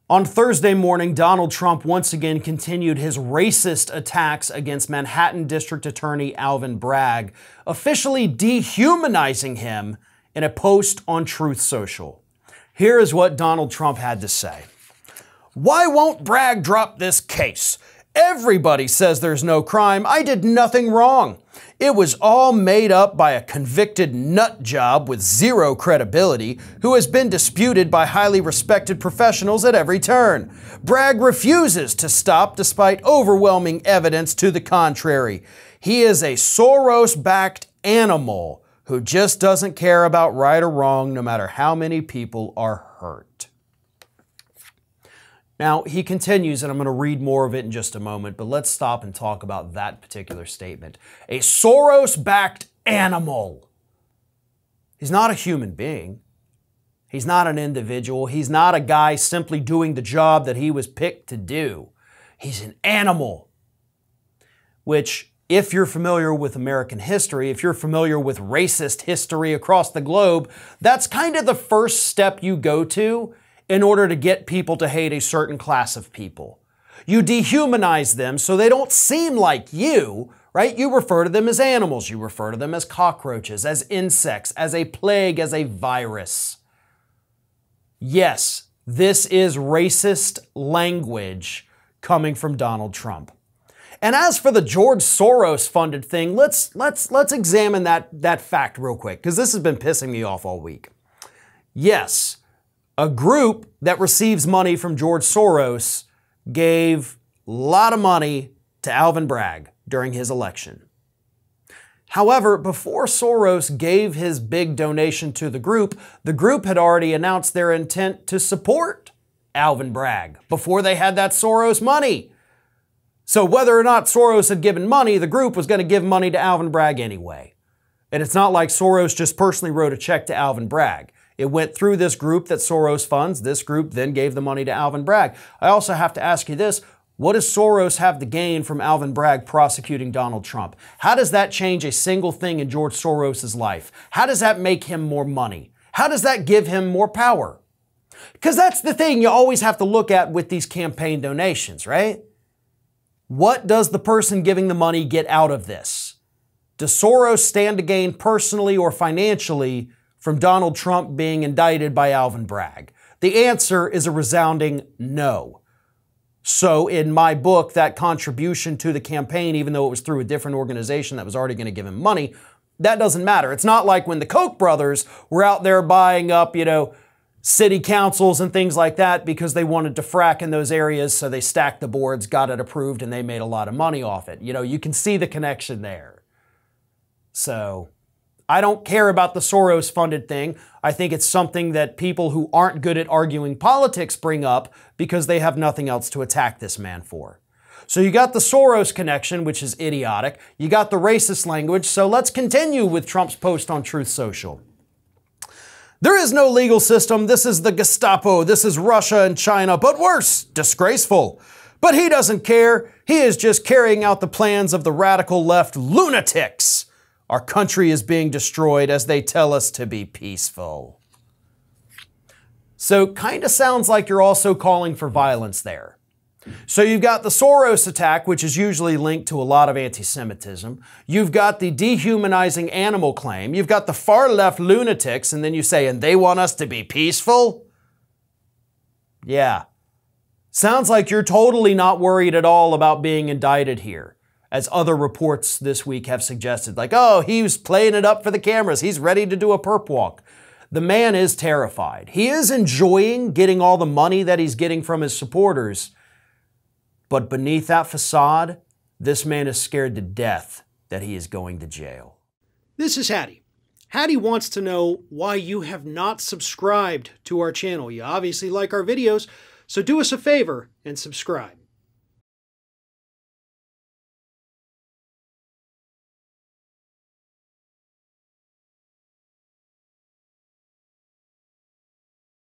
On Thursday morning, Donald Trump once again continued his racist attacks against Manhattan District Attorney Alvin Bragg, officially dehumanizing him in a post on Truth Social. Here is what Donald Trump had to say. "Why won't Bragg drop this case? Everybody says there's no crime. I did nothing wrong. It was all made up by a convicted nut job with zero credibility who has been disputed by highly respected professionals at every turn. Bragg refuses to stop despite overwhelming evidence to the contrary. He is a Soros-backed animal who just doesn't care about right or wrong no matter how many people are hurt." Now, he continues, and I'm going to read more of it in just a moment, but let's stop and talk about that particular statement. A Soros-backed animal. He's not a human being. He's not an individual. He's not a guy simply doing the job that he was picked to do. He's an animal. Which, if you're familiar with American history, if you're familiar with racist history across the globe, that's kind of the first step you go to in order to get people to hate a certain class of people. You dehumanize them so they don't seem like you, right? You refer to them as animals. You refer to them as cockroaches, as insects, as a plague, as a virus. Yes, this is racist language coming from Donald Trump. And as for the George Soros funded thing, let's examine that fact real quick, because this has been pissing me off all week. Yes, a group that receives money from George Soros gave a lot of money to Alvin Bragg during his election. However, before Soros gave his big donation to the group had already announced their intent to support Alvin Bragg before they had that Soros money. So whether or not Soros had given money, the group was going to give money to Alvin Bragg anyway. And it's not like Soros just personally wrote a check to Alvin Bragg. It went through this group that Soros funds. This group then gave the money to Alvin Bragg. I also have to ask you this. What does Soros have to gain from Alvin Bragg prosecuting Donald Trump? How does that change a single thing in George Soros' life? How does that make him more money? How does that give him more power? Because that's the thing you always have to look at with these campaign donations, right? What does the person giving the money get out of this? Does Soros stand to gain personally or financially from Donald Trump being indicted by Alvin Bragg? The answer is a resounding no. So in my book, that contribution to the campaign, even though it was through a different organization that was already going to give him money, that doesn't matter. It's not like when the Koch brothers were out there buying up, city councils and things like that because they wanted to frack in those areas, so they stacked the boards, got it approved, and they made a lot of money off it. You can see the connection there. So I don't care about the Soros-funded thing. I think it's something that people who aren't good at arguing politics bring up because they have nothing else to attack this man for. So you got the Soros connection, which is idiotic. You got the racist language. So let's continue with Trump's post on Truth Social. "There is no legal system. This is the Gestapo. This is Russia and China, but worse, disgraceful. But he doesn't care. He is just carrying out the plans of the radical left lunatics. Our country is being destroyed as they tell us to be peaceful." So kind of sounds like you're also calling for violence there. So you've got the Soros attack, which is usually linked to a lot of anti-Semitism. You've got the dehumanizing animal claim. You've got the far left lunatics, and then you say, and they want us to be peaceful? Yeah. Sounds like you're totally not worried at all about being indicted here, as other reports this week have suggested. Like, oh, he was playing it up for the cameras. He's ready to do a perp walk. The man is terrified. He is enjoying getting all the money that he's getting from his supporters. But beneath that facade, this man is scared to death that he is going to jail. This is Hattie. Hattie wants to know why you have not subscribed to our channel. You obviously like our videos, so do us a favor and subscribe.